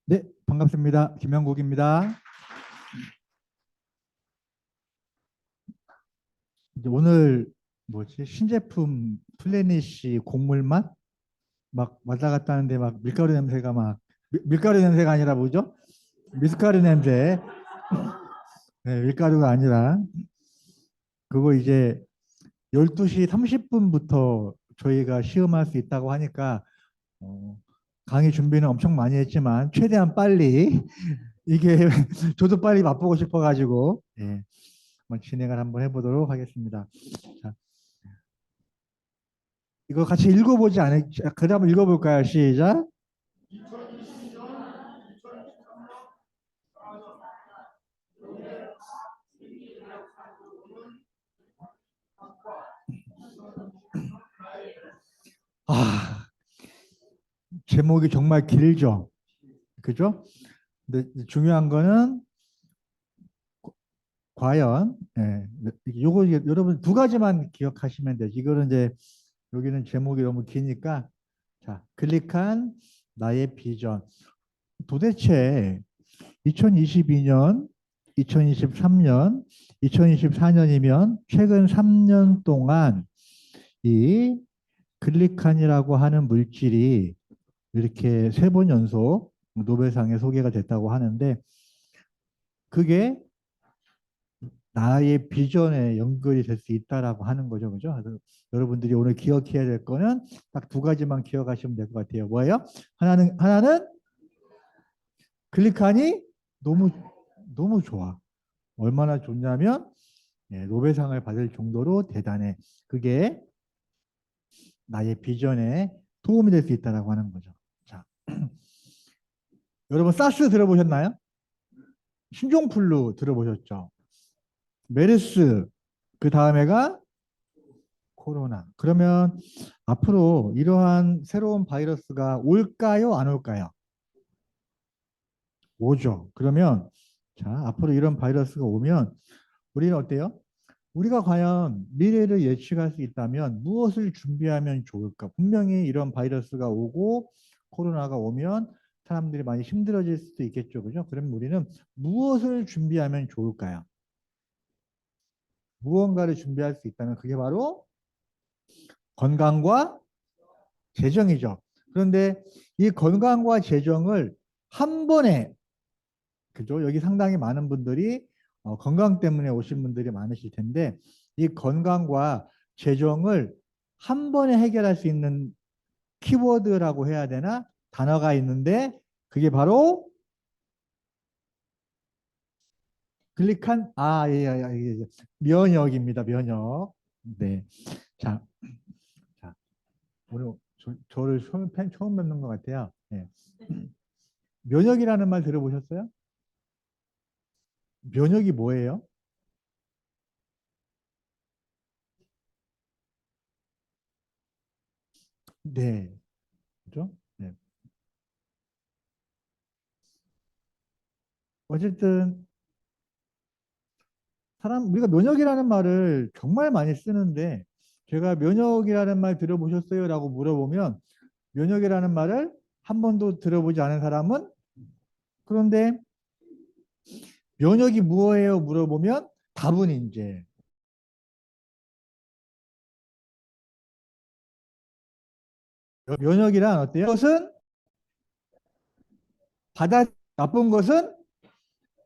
네, 반갑습니다. 김영국입니다. 이제 오늘 뭐지? 신제품 플래닛이 곡물 맛? 막 왔다 갔다 하는데 막 밀가루 냄새가 막 밀가루 냄새가 아니라 뭐죠? 밀가루 냄새. 네, 밀가루가 아니라 그거 이제 12시 30분부터 저희가 시음할 수 있다고 하니까 어, 강의 준비는 엄청 많이 했지만 최대한 빨리 이게 저도 빨리 맛보고 싶어가지고 예, 한번 진행을 한번 해보도록 하겠습니다. 자, 이거 같이 읽어보지 않을, 그 다음 읽어볼까요? 시작. 아, 제목이 정말 길죠. 그죠? 근데 중요한 거는 과연, 예, 요거 여러분 두 가지만 기억하시면 돼요. 이거는 이제 여기는 제목이 너무 기니까 자, 클릭한 나의 비전. 도대체 2022년, 2023년, 2024년이면 최근 3년 동안 이 글리칸이라고 하는 물질이 이렇게 세 번 연속 노벨상에 소개가 됐다고 하는데 그게 나의 비전에 연결이 될 수 있다라고 하는 거죠. 그죠? 그래서 여러분들이 오늘 기억해야 될 거는 딱 두 가지만 기억하시면 될 것 같아요. 뭐예요? 하나는 글리칸이 너무 너무 좋아. 얼마나 좋냐면 예, 노벨상을 받을 정도로 대단해. 그게 나의 비전에 도움이 될 수 있다라고 하는 거죠. 자, 여러분 사스 들어보셨나요? 신종플루 들어보셨죠? 메르스, 그 다음에가 코로나. 그러면 앞으로 이러한 새로운 바이러스가 올까요? 안 올까요? 오죠. 그러면 자, 앞으로 이런 바이러스가 오면 우리는 어때요? 우리가 과연 미래를 예측할 수 있다면 무엇을 준비하면 좋을까? 분명히 이런 바이러스가 오고 코로나가 오면 사람들이 많이 힘들어질 수도 있겠죠. 그죠? 그럼 우리는 무엇을 준비하면 좋을까요? 무언가를 준비할 수 있다면 그게 바로 건강과 재정이죠. 그런데 이 건강과 재정을 한 번에, 그죠? 여기 상당히 많은 분들이 건강 때문에 오신 분들이 많으실 텐데 이 건강과 재정을 한 번에 해결할 수 있는 키워드라고 해야 되나? 단어가 있는데 그게 바로 글리칸 면역입니다. 면역. 네. 자, 자 오늘 저를 처음 뵙는 것 같아요. 네. 면역이라는 말 들어보셨어요? 면역이 뭐예요? 네. 그죠? 네. 어쨌든 우리가 면역이라는 말을 정말 많이 쓰는데 제가 면역이라는 말 들어보셨어요? 라고 물어보면 면역이라는 말을 한 번도 들어보지 않은 사람은 그런데 면역이 무엇이에요? 물어보면 답은 이제 면역이란 어때요? 것은 받아 나쁜 것은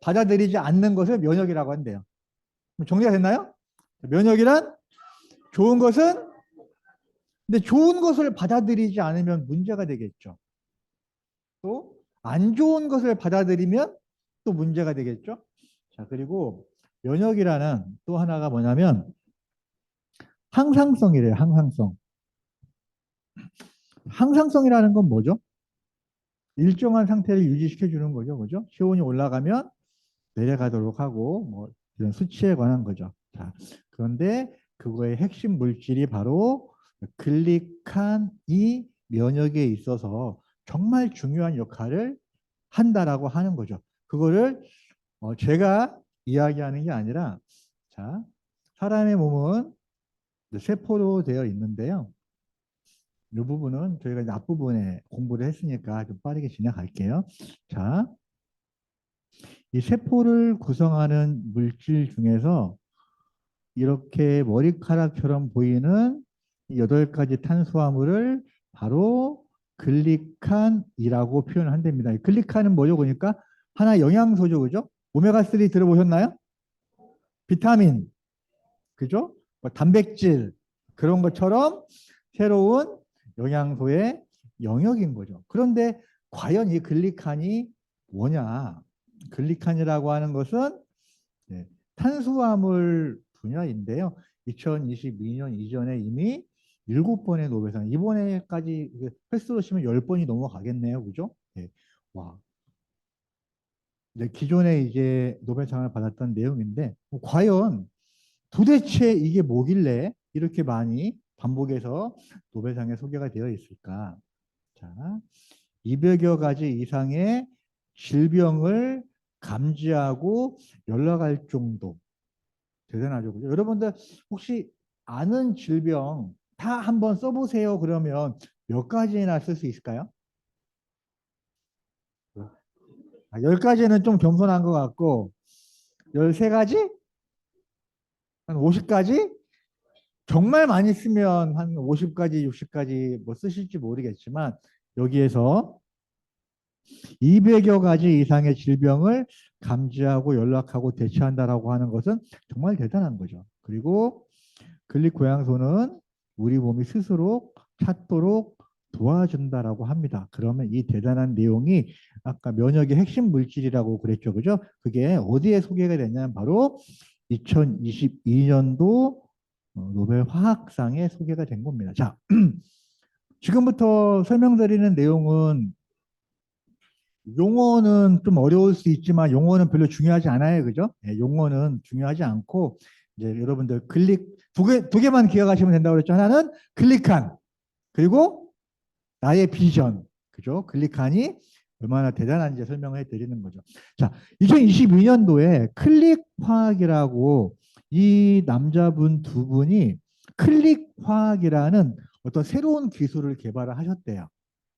받아들이지 않는 것을 면역이라고 한대요. 정리가 됐나요? 면역이란 좋은 것은 근데 좋은 것을 받아들이지 않으면 문제가 되겠죠. 또 안 좋은 것을 받아들이면 또 문제가 되겠죠. 자, 그리고 면역이라는 또 하나가 뭐냐면 항상성이래요. 항상성. 항상성이라는 건 뭐죠? 일정한 상태를 유지시켜 주는 거죠. 그죠? 체온이 올라가면 내려가도록 하고 뭐 이런 수치에 관한 거죠. 자, 그런데 그거의 핵심 물질이 바로 글리칸이 면역에 있어서 정말 중요한 역할을 한다라고 하는 거죠. 그거를 제가 이야기하는 게 아니라 자, 사람의 몸은 세포로 되어 있는데요. 이 부분은 저희가 이제 앞부분에 공부를 했으니까 좀 빠르게 진행할게요. 자, 이 세포를 구성하는 물질 중에서 이렇게 머리카락처럼 보이는 이 8가지 탄수화물을 바로 글리칸이라고 표현을 한답니다. 글리칸은 뭐죠? 그러니까 하나 영양소죠, 그죠? 오메가3 들어보셨나요? 비타민, 그죠? 뭐 단백질 그런 것처럼 새로운 영양소의 영역인 거죠. 그런데 과연 이 글리칸이 뭐냐? 글리칸이라고 하는 것은 네, 탄수화물 분야인데요. 2022년 이전에 이미 7번의 노벨상, 이번에까지 횟수로 치면 10번이 넘어가겠네요. 그죠? 네. 와. 네, 기존에 이제 노벨상을 받았던 내용인데, 과연 도대체 이게 뭐길래 이렇게 많이 반복해서 노벨상에 소개가 되어 있을까? 자, 200여 가지 이상의 질병을 감지하고 연락할 정도. 대단하죠. 그죠? 여러분들 혹시 아는 질병 다 한번 써보세요. 그러면 몇 가지나 쓸 수 있을까요? 10가지는 좀 겸손한 것 같고, 13가지? 한 50가지? 정말 많이 쓰면 한 50가지, 60가지 뭐 쓰실지 모르겠지만, 여기에서 200여 가지 이상의 질병을 감지하고 연락하고 대처한다라고 하는 것은 정말 대단한 거죠. 그리고 글리코양소는 우리 몸이 스스로 찾도록 도와준다라고 합니다. 그러면 이 대단한 내용이 아까 면역의 핵심 물질이라고 그랬죠. 그죠? 그게 어디에 소개가 됐냐면 바로 2022년도 노벨 화학상에 소개가 된 겁니다. 자, 지금부터 설명드리는 내용은 용어는 좀 어려울 수 있지만 용어는 별로 중요하지 않아요. 그죠? 예, 용어는 중요하지 않고 이제 여러분들 두 개만 기억하시면 된다고 그랬죠. 하나는 클릭한 그리고 나의 비전. 그죠? 클릭한이 얼마나 대단한지 설명해 드리는 거죠. 자, 2022년도에 클릭 화학이라고 이 남자분 두 분이 클릭 화학이라는 어떤 새로운 기술을 개발을 하셨대요.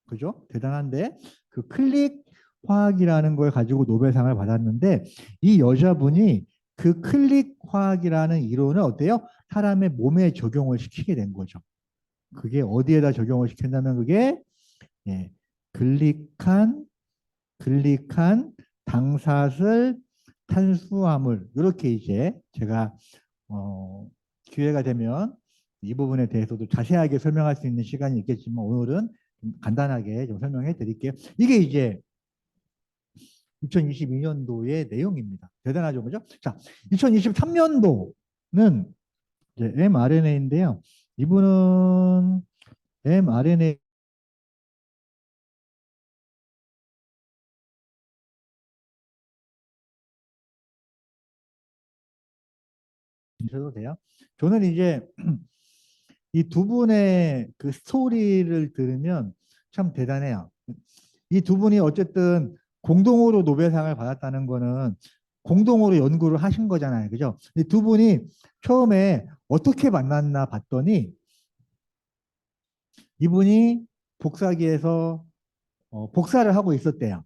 그죠? 대단한데 그 클릭 화학이라는 걸 가지고 노벨상을 받았는데 이 여자분이 그 클릭 화학이라는 이론을 어때요? 사람의 몸에 적용을 시키게 된 거죠. 그게 어디에다 적용을 시켰냐면 그게 예, 글리칸, 글리칸, 당사슬, 탄수화물 이렇게 이제 제가 어, 기회가 되면 이 부분에 대해서도 자세하게 설명할 수 있는 시간이 있겠지만 오늘은 좀 간단하게 좀 설명해 드릴게요. 이게 이제 2022년도의 내용입니다. 대단하죠, 그죠? 자, 2023년도는 이제 mRNA인데요. 이분은 mRNA 주셔도 돼요. 저는 이제 이 두 분의 그 스토리를 들으면 참 대단해요. 이 두 분이 어쨌든 공동으로 노벨상을 받았다는 거는 공동으로 연구를 하신 거잖아요. 그죠? 이 두 분이 처음에 어떻게 만났나 봤더니 이분이 복사기에서 복사를 하고 있었대요.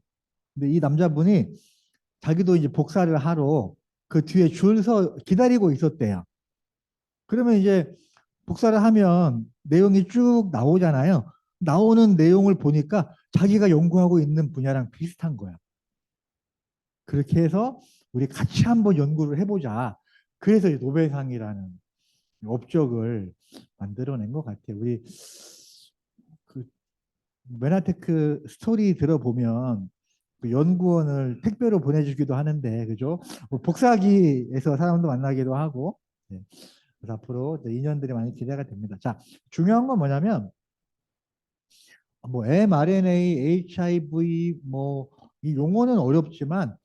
근데 이 남자분이 자기도 이제 복사를 하러 그 뒤에 줄 서 기다리고 있었대요. 그러면 이제 복사를 하면 내용이 쭉 나오잖아요. 나오는 내용을 보니까 자기가 연구하고 있는 분야랑 비슷한 거야. 그렇게 해서 우리 같이 한번 연구를 해보자. 그래서 노벨상이라는 업적을 만들어낸 것 같아요. 우리 그 메나테크 스토리 들어보면 그 연구원을 택배로 보내주기도 하는데, 그죠? 뭐 복사기에서 사람도 만나기도 하고, 네. 그래서 앞으로 인연들이 많이 기대가 됩니다. 자, 중요한 건 뭐냐면, 뭐 mRNA, HIV, 뭐 이 용어는 어렵지만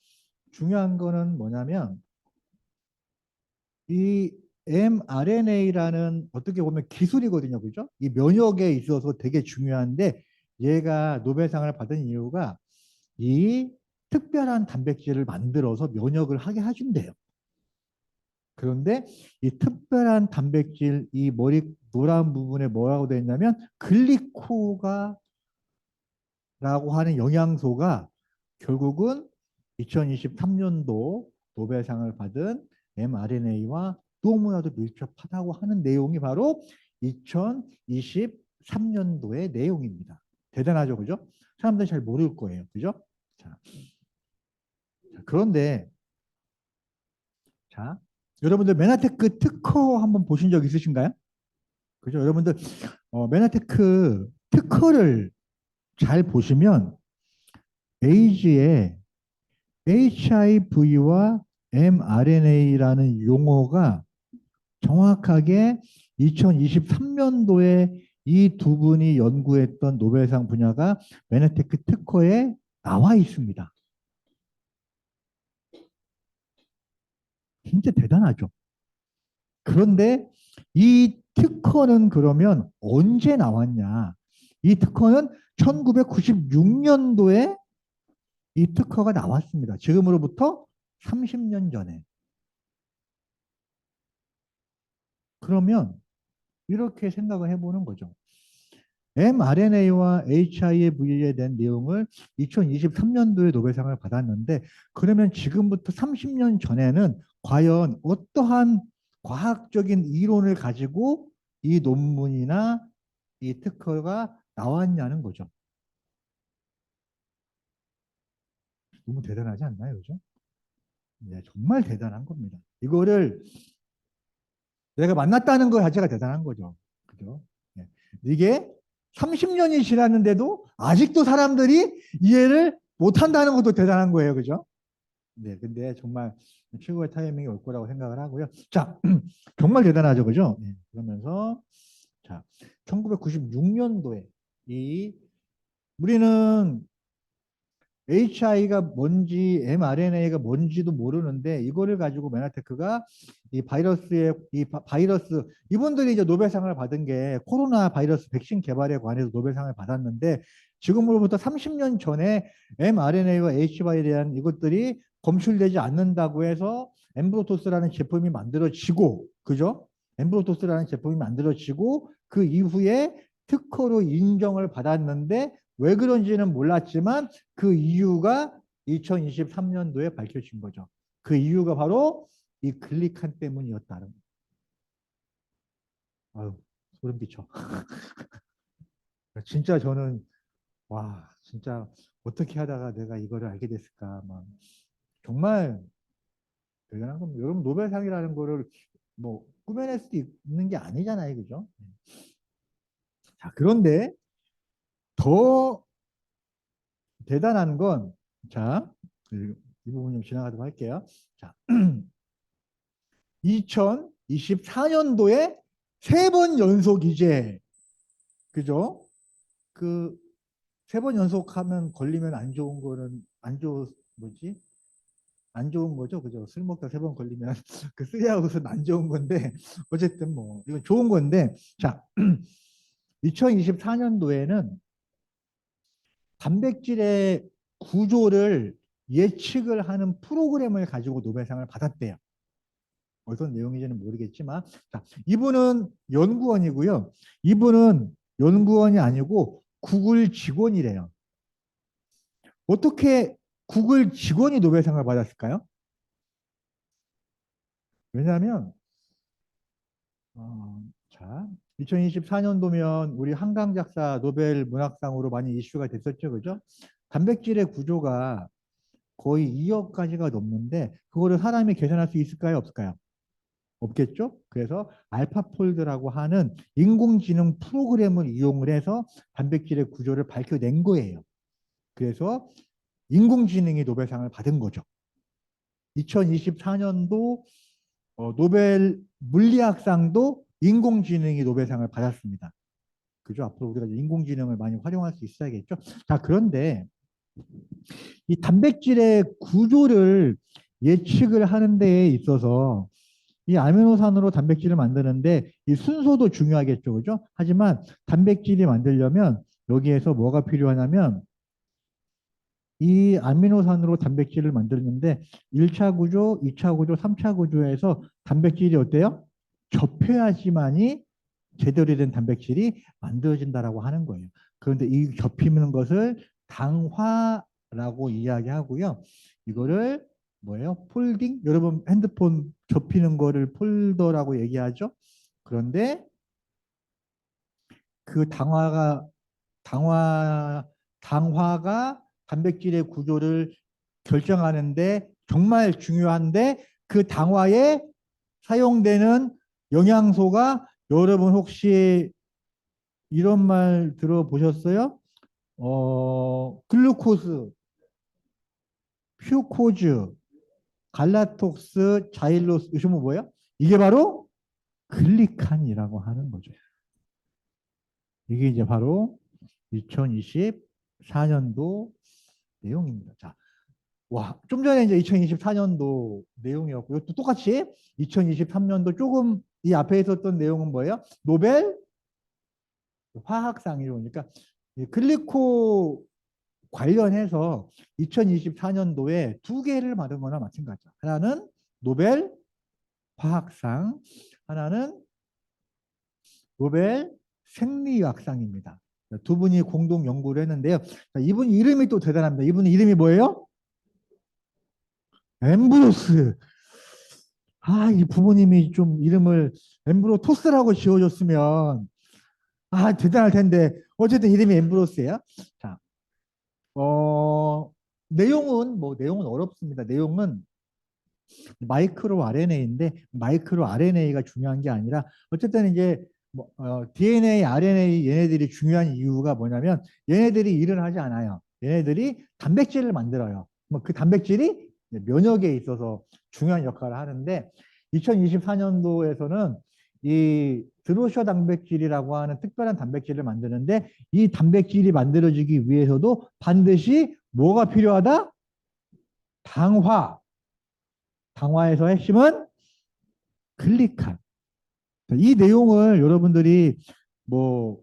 중요한 거는 뭐냐면 이 mRNA라는 어떻게 보면 기술이거든요, 그죠? 이 면역에 있어서 되게 중요한데 얘가 노벨상을 받은 이유가 이 특별한 단백질을 만들어서 면역을 하게 해준대요. 그런데 이 특별한 단백질, 이 머리 노란 부분에 뭐라고 되어 있냐면 글리코가 라고 하는 영양소가 결국은 2023년도 노벨상을 받은 mRNA와 너무나도 밀접하다고 하는 내용이 바로 2023년도의 내용입니다. 대단하죠, 그죠? 사람들이 잘 모를 거예요, 그죠? 자, 그런데 자, 여러분들 메나테크 특허 한번 보신 적 있으신가요? 그죠? 여러분들 메나테크 특허를 잘 보시면 에이즈에 HIV와 mRNA라는 용어가 정확하게 2023년도에 이 두 분이 연구했던 노벨상 분야가 메네테크 특허에 나와 있습니다. 진짜 대단하죠. 그런데 이 특허는 그러면 언제 나왔냐? 이 특허는 1996년도에 이 특허가 나왔습니다. 지금으로부터 30년 전에. 그러면 이렇게 생각을 해보는 거죠. mRNA와 HIV에 대한 내용을 2023년도에 노벨상을 받았는데 그러면 지금부터 30년 전에는 과연 어떠한 과학적인 이론을 가지고 이 논문이나 이 특허가 나왔냐는 거죠. 너무 대단하지 않나요? 그죠? 네, 정말 대단한 겁니다. 이거를 내가 만났다는 것 자체가 대단한 거죠. 그죠? 네. 이게 30년이 지났는데도 아직도 사람들이 이해를 못한다는 것도 대단한 거예요. 그죠? 네, 근데 정말 최고의 타이밍이 올 거라고 생각을 하고요. 자, 정말 대단하죠. 그죠? 네, 그러면서 자, 1996년도에 이 우리는 HI가 뭔지 mRNA가 뭔지도 모르는데 이거를 가지고 메나테크가 이 바이러스의 바이러스 이분들이 이제 노벨상을 받은 게 코로나 바이러스 백신 개발에 관해서 노벨상을 받았는데 지금으로부터 30년 전에 mRNA와 HI에 대한 이것들이 검출되지 않는다고 해서 엠브로토스라는 제품이 만들어지고 그죠? 엠브로토스라는 제품이 만들어지고 그 이후에 특허로 인정을 받았는데 왜 그런지는 몰랐지만 그 이유가 2023년도에 밝혀진 거죠. 그 이유가 바로 이 글리칸 때문이었다는 거예요. 아유, 소름 끼쳐. 진짜 저는 와, 진짜 어떻게 하다가 내가 이거를 알게 됐을까? 막 정말 대단한 겁니다. 여러분 노벨상이라는 거를 뭐 꾸며낼 수 있는 게 아니잖아요, 그죠? 자, 그런데 더 대단한 건 자, 이 부분 좀 지나가도록 할게요. 자, 2024년도에 세 번 연속 이제 그죠? 그 세 번 연속하면 걸리면 안 좋은 거는 뭐지? 안 좋은 거죠, 그죠? 술 먹다 세 번 걸리면 그 쓰리아웃은 안 좋은 건데 어쨌든 뭐 이건 좋은 건데 자, 2024년도에는 단백질의 구조를 예측을 하는 프로그램을 가지고 노벨상을 받았대요. 어떤 내용인지는 모르겠지만 자, 이분은 연구원이고요. 이분은 연구원이 아니고 구글 직원이래요. 어떻게 구글 직원이 노벨상을 받았을까요? 왜냐하면 자 2024년도면 우리 한강 작사 노벨 문학상으로 많이 이슈가 됐었죠, 그죠? 단백질의 구조가 거의 2억 가지가 넘는데 그거를 사람이 계산할 수 있을까요, 없을까요? 없겠죠? 그래서 알파폴드라고 하는 인공지능 프로그램을 이용을 해서 단백질의 구조를 밝혀낸 거예요. 그래서 인공지능이 노벨상을 받은 거죠. 2024년도 노벨 물리학상도 인공지능이 노벨상을 받았습니다. 그죠? 앞으로 우리가 인공지능을 많이 활용할 수 있어야겠죠? 자, 그런데 이 단백질의 구조를 예측을 하는 데에 있어서 이 아미노산으로 단백질을 만드는데 이 순서도 중요하겠죠. 그죠? 하지만 단백질이 만들려면 여기에서 뭐가 필요하냐면 이 아미노산으로 단백질을 만드는데 1차 구조, 2차 구조, 3차 구조에서 단백질이 어때요? 접혀야지만이 제대로 된 단백질이 만들어진다라고 하는 거예요. 그런데 이 접히는 것을 당화라고 이야기하고요. 이거를 뭐예요? 폴딩? 여러분 핸드폰 접히는 거를 폴더라고 얘기하죠. 그런데 그 당화 당화가 단백질의 구조를 결정하는데 정말 중요한데 그 당화에 사용되는 영양소가 여러분 혹시 이런 말 들어보셨어요? 글루코스, 퓨코즈, 갈라톡스, 자일로스, 이게 뭐예요? 이게 바로 글리칸이라고 하는 거죠. 이게 이제 바로 2024년도 내용입니다. 자, 와, 좀 전에 이제 2024년도 내용이었고요. 또 똑같이 2023년도 조금 이 앞에 있었던 내용은 뭐예요? 노벨 화학상이 오니까 글리코 관련해서 2024년도에 두 개를 받은 거나 마찬가지죠. 하나는 노벨 화학상, 하나는 노벨 생리학상입니다. 두 분이 공동 연구를 했는데요. 이분 이름이 또 대단합니다. 이분 이름이 뭐예요? 엠브로스. 아, 이 부모님이 좀 이름을 엠브로토스라고 지어줬으면 대단할 텐데 어쨌든 이름이 엠브로스예요. 자, 내용은 내용은 어렵습니다. 내용은 마이크로 RNA인데 마이크로 RNA가 중요한 게 아니라 어쨌든 이제 DNA, RNA 얘네들이 중요한 이유가 뭐냐면 얘네들이 일을 하지 않아요. 얘네들이 단백질을 만들어요. 그 단백질이 면역에 있어서 중요한 역할을 하는데 2024년도에서는 이 드로셔 단백질이라고 하는 특별한 단백질을 만드는데 이 단백질이 만들어지기 위해서도 반드시 뭐가 필요하다? 당화. 당화에서 핵심은 글리칸. 이 내용을 여러분들이 뭐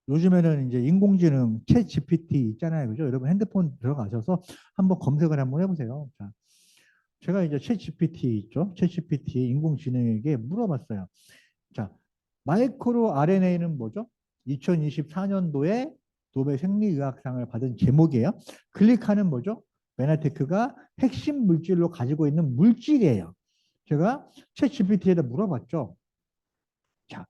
요즘에는 이제 인공지능 챗 GPT 있잖아요. 그죠? 여러분 핸드폰 들어가셔서 한번 검색을 한번 해보세요. 자, 제가 이제 챗 GPT 있죠? 챗 GPT 인공지능에게 물어봤어요. 자, 마이크로 RNA는 뭐죠? 2024년도에 노벨 생리의학상을 받은 제목이에요. 글리칸은 뭐죠? 베나테크가 핵심 물질로 가지고 있는 물질이에요. 제가 챗 GPT에다 물어봤죠. 자,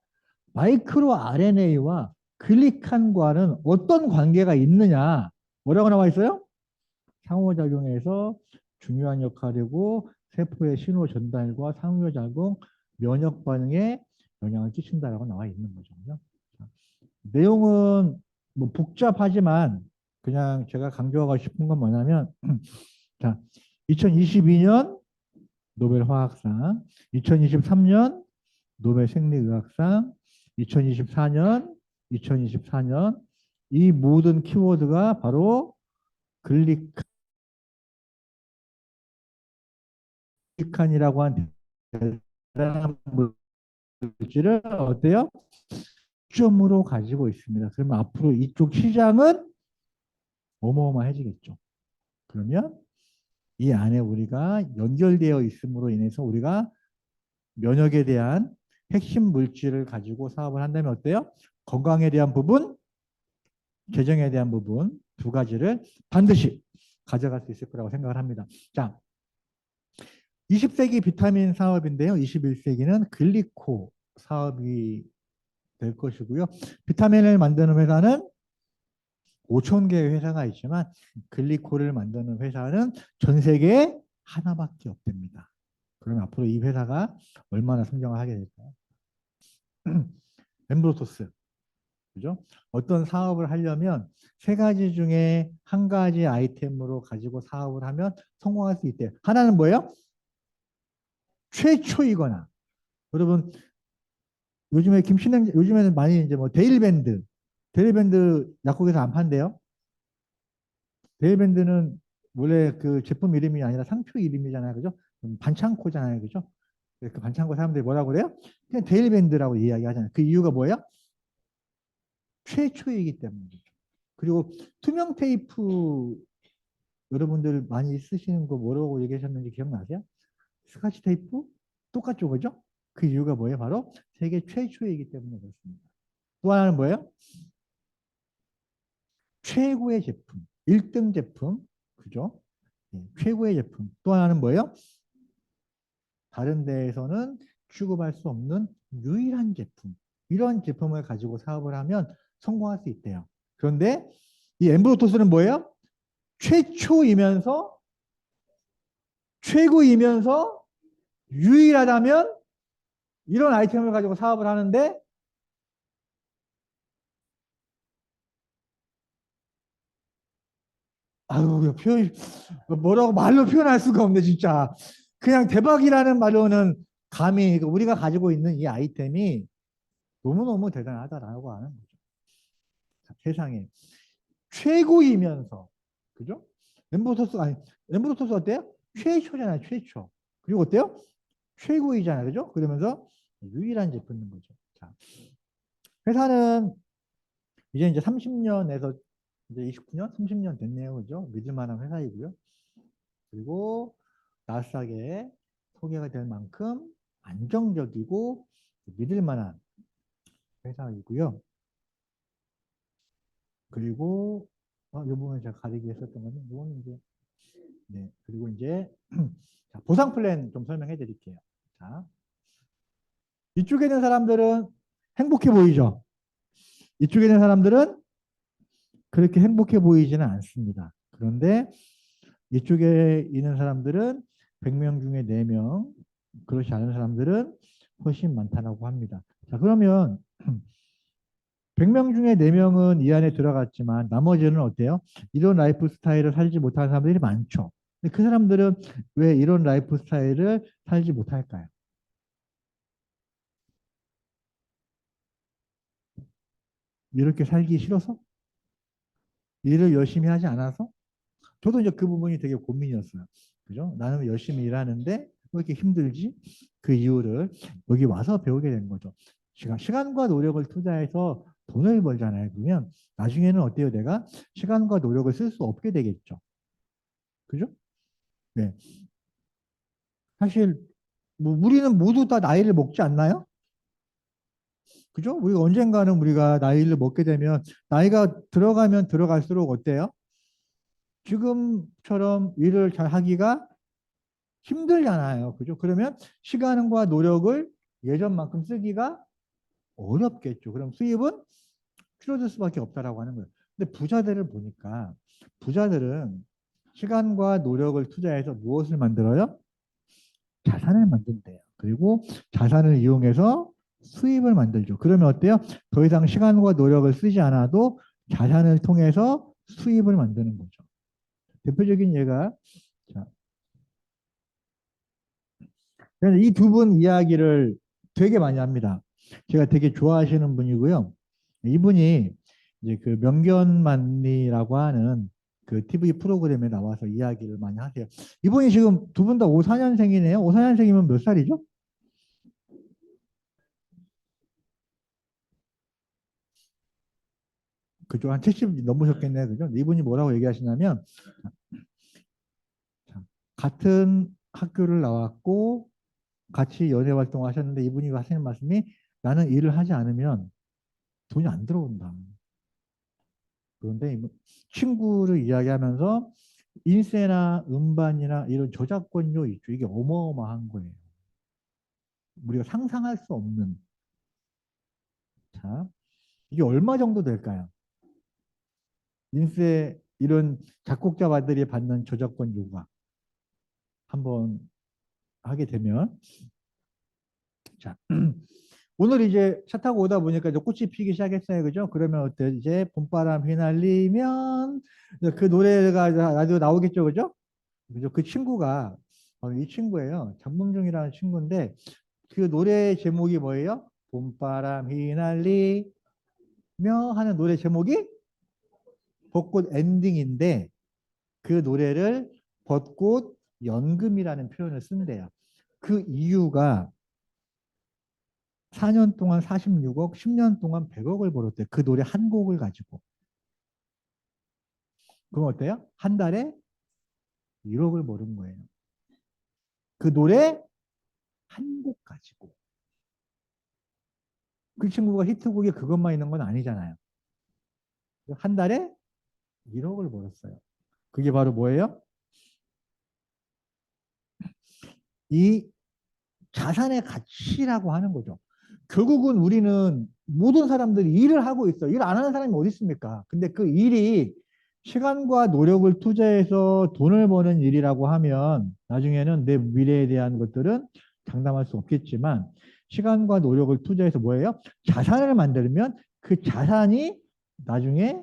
마이크로 RNA와 글리칸과는 어떤 관계가 있느냐? 뭐라고 나와 있어요? 상호작용에서 중요한 역할이고 세포의 신호 전달과 상호작용, 면역 반응에 영향을 끼친다라고 나와 있는 거죠. 자, 내용은 뭐 복잡하지만 그냥 제가 강조하고 싶은 건 뭐냐면 자, 2022년 노벨 화학상, 2023년 노벨 생리의학상, 2024년 이 모든 키워드가 바로 글리칸이라고 하는 대단한 물질을 어때요? 점으로 가지고 있습니다. 그러면 앞으로 이쪽 시장은 어마어마해지겠죠. 그러면 이 안에 우리가 연결되어 있음으로 인해서 우리가 면역에 대한 핵심 물질을 가지고 사업을 한다면 어때요? 건강에 대한 부분, 재정에 대한 부분 두 가지를 반드시 가져갈 수 있을 거라고 생각을 합니다. 자, 20세기 비타민 사업인데요. 21세기는 글리코 사업이 될 것이고요. 비타민을 만드는 회사는 5천 개의 회사가 있지만 글리코를 만드는 회사는 전 세계에 하나밖에 없답니다. 그럼 앞으로 이 회사가 얼마나 성장을 하게 될까요? 엠브로토스. 그죠? 어떤 사업을 하려면 세 가지 중에 한 가지 아이템으로 가지고 사업을 하면 성공할 수 있대요. 하나는 뭐예요? 최초이거나. 여러분 요즘에 김신행 요즘에는 많이 이제 뭐 데일밴드 약국에서 안 판대요. 데일밴드는 원래 그 제품 이름이 아니라 상표 이름이잖아요. 그죠? 반창고잖아요. 그죠? 그 반창고 사람들이 뭐라고 그래요? 그냥 데일밴드라고 이야기하잖아요. 그 이유가 뭐예요? 최초이기 때문이죠. 그리고 투명 테이프 여러분들 많이 쓰시는 거 뭐라고 얘기하셨는지 기억나세요? 스카치 테이프? 똑같죠, 그죠? 그 이유가 뭐예요? 바로 세계 최초이기 때문에 그렇습니다. 또 하나는 뭐예요? 최고의 제품, 1등 제품, 그죠? 최고의 제품. 또 하나는 뭐예요? 다른 데에서는 취급할 수 없는 유일한 제품. 이런 제품을 가지고 사업을 하면 성공할 수 있대요. 그런데 이 엠브로토스는 뭐예요? 최초이면서 최고이면서 유일하다면 이런 아이템을 가지고 사업을 하는데 아유 표현 뭐라고 말로 표현할 수가 없네 진짜. 그냥 대박이라는 말로는 감히 우리가 가지고 있는 이 아이템이 너무너무 대단하다라고 하는 거죠. 세상에 최고이면서 그죠? 엠보토스 아니 엠보토스 어때요? 최초잖아요, 최초. 그리고 어때요? 최고이잖아요, 그죠? 그러면서 유일한 제품인 거죠. 자, 회사는 이제 30년에서 이제 29년, 30년 됐네요, 그죠? 믿을 만한 회사이고요. 그리고 나스닥에 소개가 될 만큼 안정적이고 믿을 만한 회사이고요. 그리고 이 부분을 제가 가리기 했었던 건데, 이거는 이제 네 그리고 이제 자, 보상 플랜 좀 설명해 드릴게요. 자, 이쪽에 있는 사람들은 행복해 보이죠? 이쪽에 있는 사람들은 그렇게 행복해 보이지는 않습니다. 그런데 이쪽에 있는 사람들은 100명 중에 4명, 그렇지 않은 사람들은 훨씬 많다라고 합니다. 자, 그러면 100명 중에 4명은 이 안에 들어갔지만 나머지는 어때요? 이런 라이프 스타일을 살지 못하는 사람들이 많죠. 근데 그 사람들은 왜 이런 라이프 스타일을 살지 못할까요? 이렇게 살기 싫어서? 일을 열심히 하지 않아서? 저도 이제 그 부분이 되게 고민이었어요. 그죠? 나는 열심히 일하는데 왜 이렇게 힘들지? 그 이유를 여기 와서 배우게 된 거죠. 시간과 노력을 투자해서 돈을 벌잖아요. 그러면 나중에는 어때요? 내가 시간과 노력을 쓸 수 없게 되겠죠. 그죠? 네. 사실 뭐 우리는 모두 다 나이를 먹지 않나요? 그죠? 우리가 언젠가는 우리가 나이를 먹게 되면 나이가 들어가면 들어갈수록 어때요? 지금처럼 일을 잘 하기가 힘들잖아요. 그죠? 그러면 시간과 노력을 예전만큼 쓰기가 어렵겠죠. 그럼 수입은 줄어들 수밖에 없다라고 하는 거예요. 근데 부자들을 보니까 부자들은 시간과 노력을 투자해서 무엇을 만들어요? 자산을 만든대요. 그리고 자산을 이용해서 수입을 만들죠. 그러면 어때요? 더 이상 시간과 노력을 쓰지 않아도 자산을 통해서 수입을 만드는 거죠. 대표적인 예가 자, 그래서 이 두 분 이야기를 되게 많이 합니다. 제가 되게 좋아하시는 분이고요. 이분이 이제 그 명견만리라고 하는 그 TV 프로그램에 나와서 이야기를 많이 하세요. 이분이 지금 두 분 다 54년생이네요. 54년생이면 몇 살이죠? 그죠? 한 70 넘으셨겠네요. 그죠? 이분이 뭐라고 얘기하시냐면 같은 학교를 나왔고 같이 연애 활동을 하셨는데 이분이 하시는 말씀이 나는 일을 하지 않으면 돈이 안 들어온다. 그런데 친구를 이야기하면서 인세나 음반이나 이런 저작권료 있죠. 이게 어마어마한 거예요. 우리가 상상할 수 없는. 자, 이게 얼마 정도 될까요? 인세 이런 작곡자들이 받는 저작권료가 한번 하게 되면 자, 오늘 이제 차 타고 오다 보니까 이제 꽃이 피기 시작했어요. 그죠? 그러면 어때? 이제 봄바람 휘날리면 그 노래가 라디오 나오겠죠. 그죠? 그죠? 그 친구가 이 친구예요. 장범준이라는 친구인데 그 노래 제목이 뭐예요? 봄바람 휘날리며 하는 노래 제목이 벚꽃 엔딩인데 그 노래를 벚꽃 연금이라는 표현을 쓴대요. 그 이유가 4년 동안 46억, 10년 동안 100억을 벌었대요. 그 노래 한 곡을 가지고. 그럼 어때요? 한 달에 1억을 벌은 거예요. 그 노래 한 곡 가지고. 그 친구가 히트곡이 그것만 있는 건 아니잖아요. 한 달에 1억을 벌었어요. 그게 바로 뭐예요? 이 자산의 가치라고 하는 거죠. 결국은 우리는 모든 사람들이 일을 하고 있어. 일 안 하는 사람이 어디 있습니까? 근데 그 일이 시간과 노력을 투자해서 돈을 버는 일이라고 하면 나중에는 내 미래에 대한 것들은 장담할 수 없겠지만 시간과 노력을 투자해서 뭐예요? 자산을 만들면 그 자산이 나중에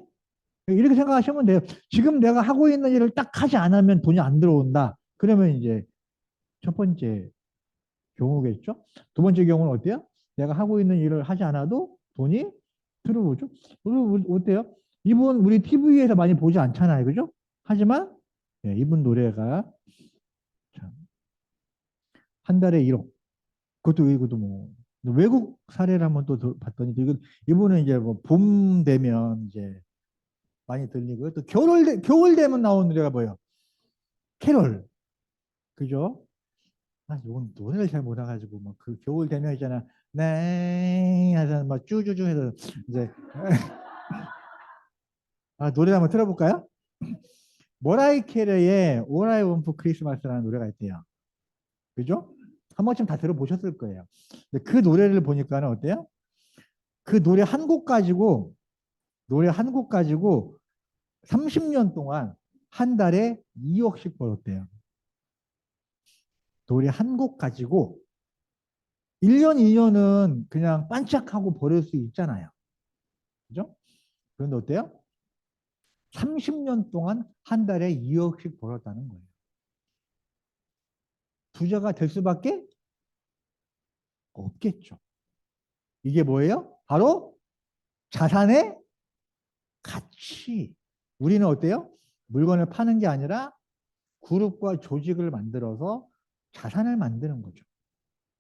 이렇게 생각하시면 돼요. 지금 내가 하고 있는 일을 딱 하지 않으면 돈이 안 들어온다. 그러면 이제 첫 번째 경우겠죠. 두 번째 경우는 어때요? 내가 하고 있는 일을 하지 않아도 돈이 들어오죠. 어때요? 이분 우리 TV에서 많이 보지 않잖아요. 그죠? 하지만 네, 이분 노래가 한 달에 1억. 그것도 이것도 뭐 외국 사례를 한번 또 봤더니 이분은 이제 뭐 봄 되면 이제 많이 들리고요. 또 겨울 되면 나오는 노래가 뭐예요? 캐롤. 그죠? 아, 이건 노래를 잘 못해가지고 막 그 겨울 되면 있잖아. 네, 하서 막 쭈쭈쭈 해서 이제 아, 노래 한번 틀어볼까요? 모라이 캐리의 All I Want for Christmas라는 노래가 있대요. 그죠? 한 번쯤 다 들어보셨을 거예요. 근데 그 노래를 보니까는 어때요? 그 노래 한 곡 가지고 30년 동안 한 달에 2억씩 벌었대요. 노래 한 곡 가지고 1년, 2년은 그냥 반짝하고 버릴 수 있잖아요. 그죠? 그런데 어때요? 30년 동안 한 달에 2억씩 벌었다는 거예요. 부자가 될 수밖에 없겠죠. 이게 뭐예요? 바로 자산의 가치. 우리는 어때요? 물건을 파는 게 아니라 그룹과 조직을 만들어서 자산을 만드는 거죠.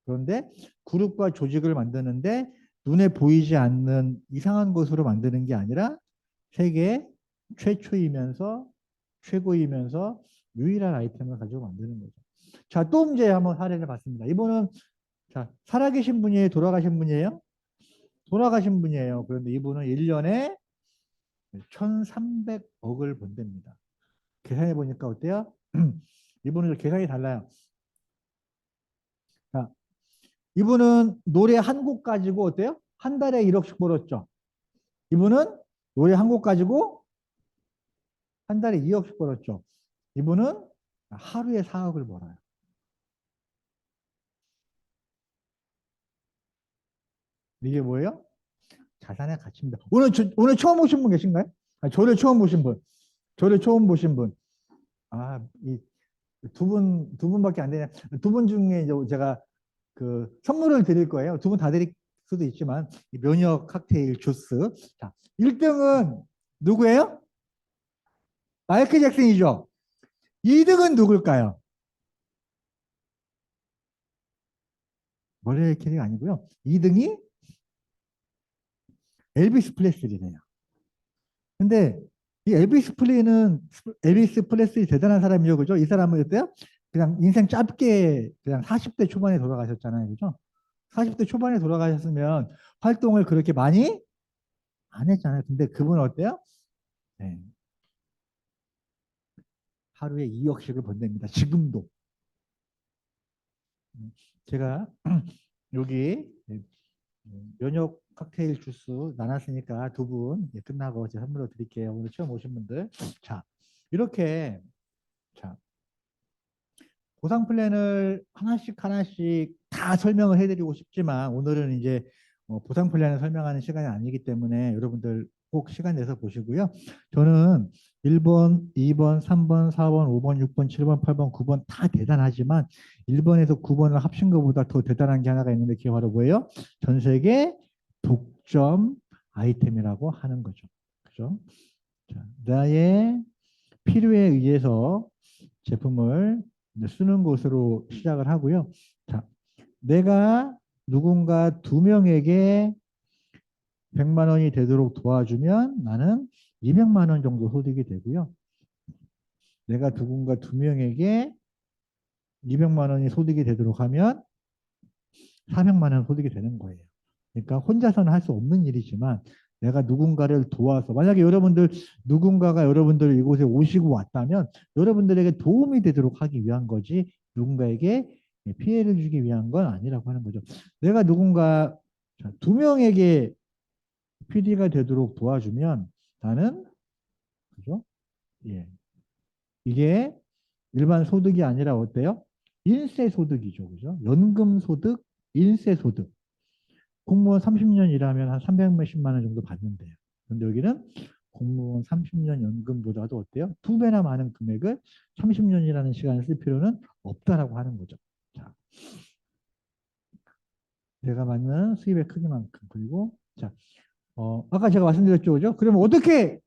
그런데 그룹과 조직을 만드는데 눈에 보이지 않는 이상한 것으로 만드는 게 아니라 세계 최초이면서 최고이면서 유일한 아이템을 가지고 만드는 거죠. 자, 또 문제 한번 사례를 봤습니다. 이분은 자, 살아계신 분이에요? 돌아가신 분이에요? 돌아가신 분이에요. 그런데 이분은 1년에 1,300억을 번답니다. 계산해 보니까 어때요? 이분은 계산이 달라요. 자, 이분은 노래 한 곡 가지고 어때요? 한 달에 1억씩 벌었죠. 이분은 노래 한 곡 가지고 한 달에 2억씩 벌었죠. 이분은 하루에 4억을 벌어요. 이게 뭐예요? 자산의 가치입니다. 오늘 처음 오신 분 계신가요? 아, 저를 처음 보신 분. 저를 처음 보신 분. 아, 이 두 분밖에 안 되냐. 두 분 중에 이제 제가 그 선물을 드릴 거예요. 두 분 다 드릴 수도 있지만 이 면역 칵테일 주스. 자, 1등은 누구예요? 마이클 잭슨이죠. 2등은 누굴까요? 머레이 캐리가 아니고요. 2등이 엘비스 프레슬리네요. 근데 이 엘비스 프레슬리 대단한 사람이죠. 그죠? 이 사람은 어때요? 그냥 인생 짧게 그냥 40대 초반에 돌아가셨잖아요. 그죠? 40대 초반에 돌아가셨으면 활동을 그렇게 많이 안 했잖아요. 근데 그분은 어때요? 네. 하루에 2억씩을 번답니다. 지금도. 제가 여기 면역 칵테일 주스 나눴으니까 두 분 끝나고 제가 선물로 드릴게요. 오늘 처음 오신 분들. 자, 이렇게 자, 보상 플랜을 하나씩 하나씩 다 설명을 해드리고 싶지만 오늘은 이제 보상 플랜을 설명하는 시간이 아니기 때문에 여러분들 꼭 시간 내서 보시고요. 저는 1번, 2번, 3번, 4번, 5번, 6번, 7번, 8번, 9번 다 대단하지만 1번에서 9번을 합친 것보다 더 대단한 게 하나가 있는데 그게 바로 뭐예요? 전 세계 독점 아이템이라고 하는 거죠. 그죠? 자, 나의 필요에 의해서 제품을 쓰는 것으로 시작을 하고요. 자, 내가 누군가 두 명에게 100만 원이 되도록 도와주면 나는 200만 원 정도 소득이 되고요. 내가 누군가 두 명에게 200만 원이 소득이 되도록 하면 400만 원 소득이 되는 거예요. 그러니까 혼자서는 할 수 없는 일이지만 내가 누군가를 도와서 만약에 여러분들 누군가가 여러분들 이곳에 오시고 왔다면 여러분들에게 도움이 되도록 하기 위한 거지 누군가에게 피해를 주기 위한 건 아니라고 하는 거죠. 내가 누군가 두 명에게 PD가 되도록 도와주면 나는 그죠? 예. 이게 일반 소득이 아니라 어때요? 인세 소득이죠. 그죠? 연금 소득, 인세 소득. 공무원 30년 일하면 한 300몇십만 원 정도 받는데요. 근데 여기는 공무원 30년 연금보다도 어때요? 두 배나 많은 금액을 30년이라는 시간을 쓸 필요는 없다라고 하는 거죠. 자, 내가 받는 수입의 크기만큼 그리고 자, 아까 제가 말씀드렸죠, 그죠? 그러면 어떻게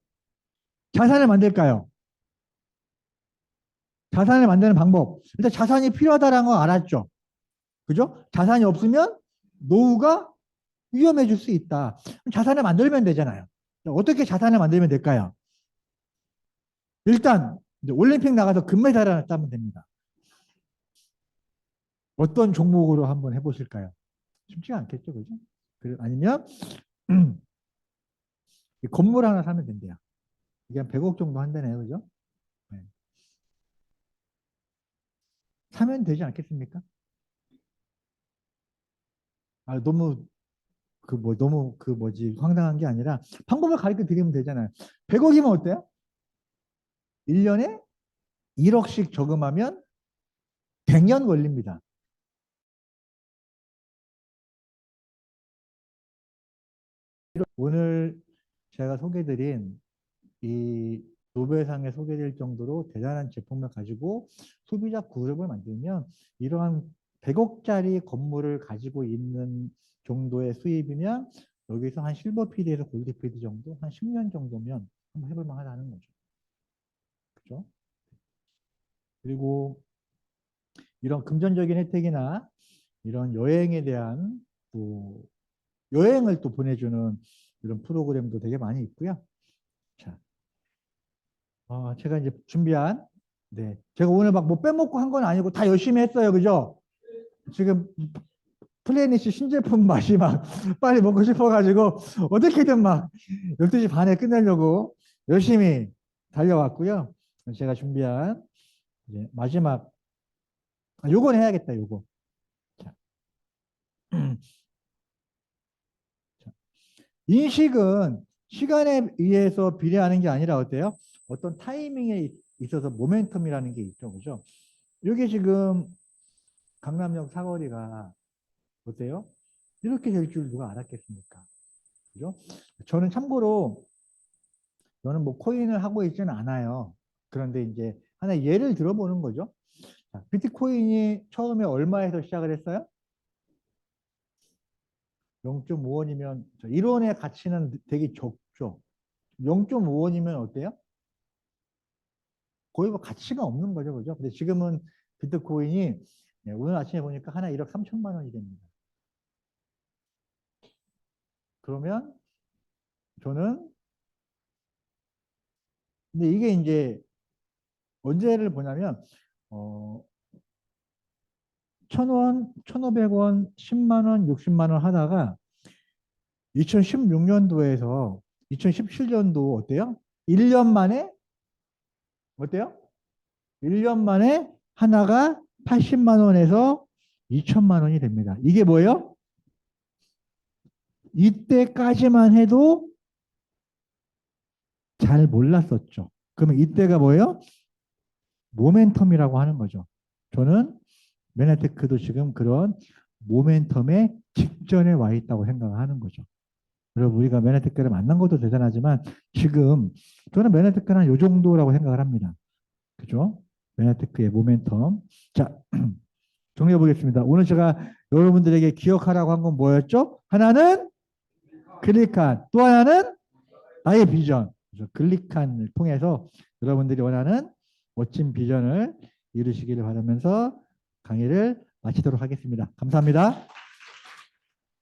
자산을 만들까요? 자산을 만드는 방법. 일단 자산이 필요하다라는 거 알았죠. 그죠? 자산이 없으면 노후가 위험해질 수 있다. 자산을 만들면 되잖아요. 어떻게 자산을 만들면 될까요? 일단 올림픽 나가서 금메달 하나 따면 됩니다. 어떤 종목으로 한번 해보실까요? 쉽지가 않겠죠, 그죠? 아니면 건물 하나 사면 된대요. 이게 한 100억 정도 한다네요, 그죠? 네. 사면 되지 않겠습니까? 아, 너무 그 뭐지 황당한 게 아니라 방법을 가르쳐 드리면 되잖아요. 100억이면 어때요? 1년에 1억씩 저금하면 100년 걸립니다. 오늘 제가 소개드린 이 노벨상에 소개될 정도로 대단한 제품을 가지고 소비자 그룹을 만들면 이러한 100억짜리 건물을 가지고 있는 정도의 수입이면 여기서 한 실버 PD에서 골드 PD 정도 한 10년 정도면 한번 해볼 만하다는 거죠. 그죠? 그리고 이런 금전적인 혜택이나 이런 여행에 대한 또 여행을 또 보내주는 이런 프로그램도 되게 많이 있고요. 자, 제가 이제 준비한 네, 제가 오늘 막 뭐 빼먹고 한 건 아니고 다 열심히 했어요, 그죠? 지금 플래닛이 신제품 맛이 막 빨리 먹고 싶어가지고 어떻게든 막 12시 반에 끝내려고 열심히 달려왔고요. 제가 준비한 이제 마지막 요건 해야겠다, 요거. 자, 자, 인식은 시간에 의해서 비례하는 게 아니라 어때요? 어떤 타이밍에 있어서 모멘텀이라는 게 있죠, 그죠? 이게 지금 강남역 사거리가 어때요? 이렇게 될 줄 누가 알았겠습니까? 그죠? 저는 참고로 저는 뭐 코인을 하고 있지는 않아요. 그런데 이제 하나 예를 들어보는 거죠. 자, 비트코인이 처음에 얼마에서 시작을 했어요? 0.5원이면 1원의 가치는 되게 적죠. 0.5원이면 어때요? 거의 뭐 가치가 없는 거죠. 그죠? 근데 지금은 비트코인이 오늘 아침에 보니까 하나 1억 3천만 원이 됩니다. 그러면 저는 근데 이게 이제 언제를 보냐면 어, 1,000원, 1,500원, 10만 원, 60만 원 하다가 2016년도에서 2017년도 어때요? 1년 만에 어때요? 1년 만에 하나가 80만 원에서 2천만 원이 됩니다. 이게 뭐예요? 이때까지만 해도 잘 몰랐었죠. 그러면 이때가 뭐예요? 모멘텀이라고 하는 거죠. 저는 메나테크도 지금 그런 모멘텀의 직전에 와 있다고 생각하는 거죠. 여러분 우리가 메나테크를 만난 것도 대단하지만 지금 저는 메나테크는 한 요 정도라고 생각을 합니다. 그죠? 메나테크의 모멘텀. 자, 정리해 보겠습니다. 오늘 제가 여러분들에게 기억하라고 한 건 뭐였죠? 하나는 클릭한, 또 하나는 나의 비전. 그래서 클릭한을 통해서 여러분들이 원하는 멋진 비전을 이루시기를 바라면서 강의를 마치도록 하겠습니다. 감사합니다.